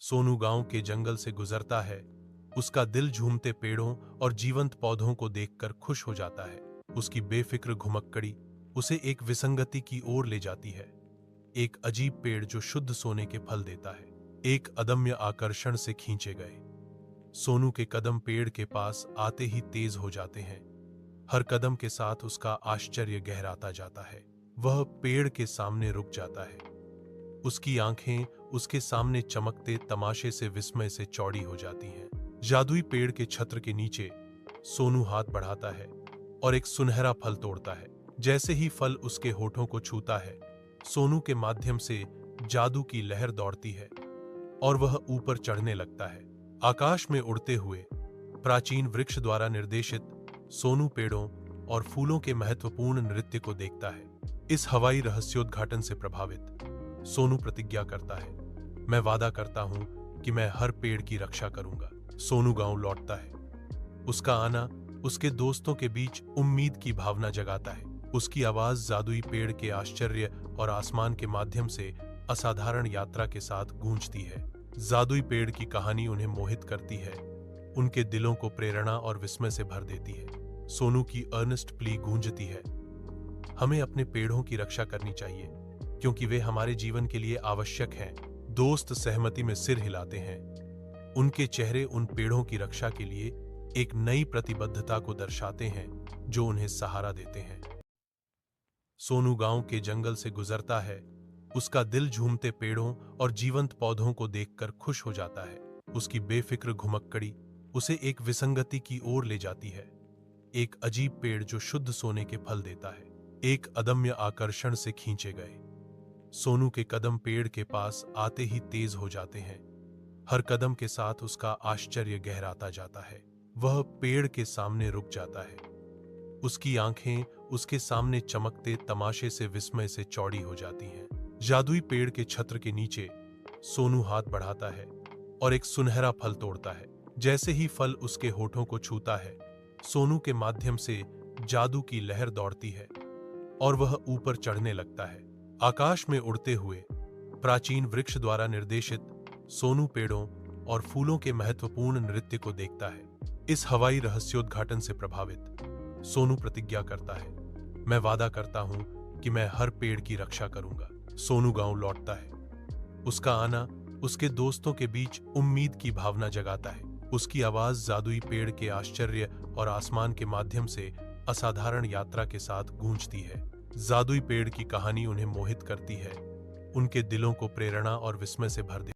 सोनू गांव के जंगल से गुजरता है। उसका दिल झूमते पेड़ों और जीवंत पौधों को देखकर खुश हो जाता है। उसकी बेफिक्र घुमक्कड़ी उसे एक विसंगति की ओर ले जाती है। एक अजीब पेड़ जो शुद्ध सोने के फल देता है। एक अदम्य आकर्षण से खींचे गए सोनू के कदम पेड़ के पास आते ही तेज हो जाते हैं। हर कदम के साथ उसका आश्चर्य गहराता जाता है। वह पेड़ के सामने रुक जाता है। उसकी आंखें उसके सामने चमकते तमाशे से विस्मय से चौड़ी हो जाती हैं। जादुई पेड़ के छत्र के नीचे सोनू हाथ बढ़ाता है और एक सुनहरा फल तोड़ता है। जैसे ही फल उसके होठों को छूता है, सोनू के माध्यम से जादू की लहर दौड़ती है और वह ऊपर चढ़ने लगता है। आकाश में उड़ते हुए प्राचीन वृक्ष द्वारा निर्देशित सोनू पेड़ों और फूलों के महत्वपूर्ण नृत्य को देखता है। इस हवाई रहस्योद्घाटन से प्रभावित सोनू प्रतिज्ञा करता है, मैं वादा करता हूं कि मैं हर पेड़ की रक्षा करूंगा। सोनू गांव लौटता है। उसका आना उसके दोस्तों के बीच उम्मीद की भावना जगाता है। उसकी आवाज जादुई पेड़ के आश्चर्य और आसमान के माध्यम से असाधारण यात्रा के साथ गूंजती है। जादुई पेड़ की कहानी उन्हें मोहित करती है, उनके दिलों को प्रेरणा और विस्मय से भर देती है। सोनू की अर्नेस्ट प्ली गूंजती है, हमें अपने पेड़ों की रक्षा करनी चाहिए क्योंकि वे हमारे जीवन के लिए आवश्यक हैं। दोस्त सहमति में सिर हिलाते हैं। उनके चेहरे उन पेड़ों की रक्षा के लिए एक नई प्रतिबद्धता को दर्शाते हैं जो उन्हें सहारा देते हैं। सोनू गांव के जंगल से गुजरता है। उसका दिल झूमते पेड़ों और जीवंत पौधों को देखकर खुश हो जाता है। उसकी बेफिक्र घुमक्कड़ी उसे एक विसंगति की ओर ले जाती है। एक अजीब पेड़ जो शुद्ध सोने के फल देता है। एक अदम्य आकर्षण से खींचे गए सोनू के कदम पेड़ के पास आते ही तेज हो जाते हैं। हर कदम के साथ उसका आश्चर्य गहराता जाता है। वह पेड़ के सामने रुक जाता है। उसकी आंखें उसके सामने चमकते तमाशे से विस्मय से चौड़ी हो जाती हैं। जादुई पेड़ के छत्र के नीचे सोनू हाथ बढ़ाता है और एक सुनहरा फल तोड़ता है। जैसे ही फल उसके होठों को छूता है, सोनू के माध्यम से जादू की लहर दौड़ती है और वह ऊपर चढ़ने लगता है। आकाश में उड़ते हुए प्राचीन वृक्ष द्वारा निर्देशित सोनू पेड़ों और फूलों के महत्वपूर्ण नृत्य को देखता है। इस हवाई रहस्योद्घाटन से प्रभावित सोनू प्रतिज्ञा करता है, मैं वादा करता हूं कि मैं हर पेड़ की रक्षा करूंगा। सोनू गांव लौटता है। उसका आना उसके दोस्तों के बीच उम्मीद की भावना जगाता है। उसकी आवाज जादुई पेड़ के आश्चर्य और आसमान के माध्यम से असाधारण यात्रा के साथ गूंजती है। जादुई पेड़ की कहानी उन्हें मोहित करती है, उनके दिलों को प्रेरणा और विस्मय से भर देती है।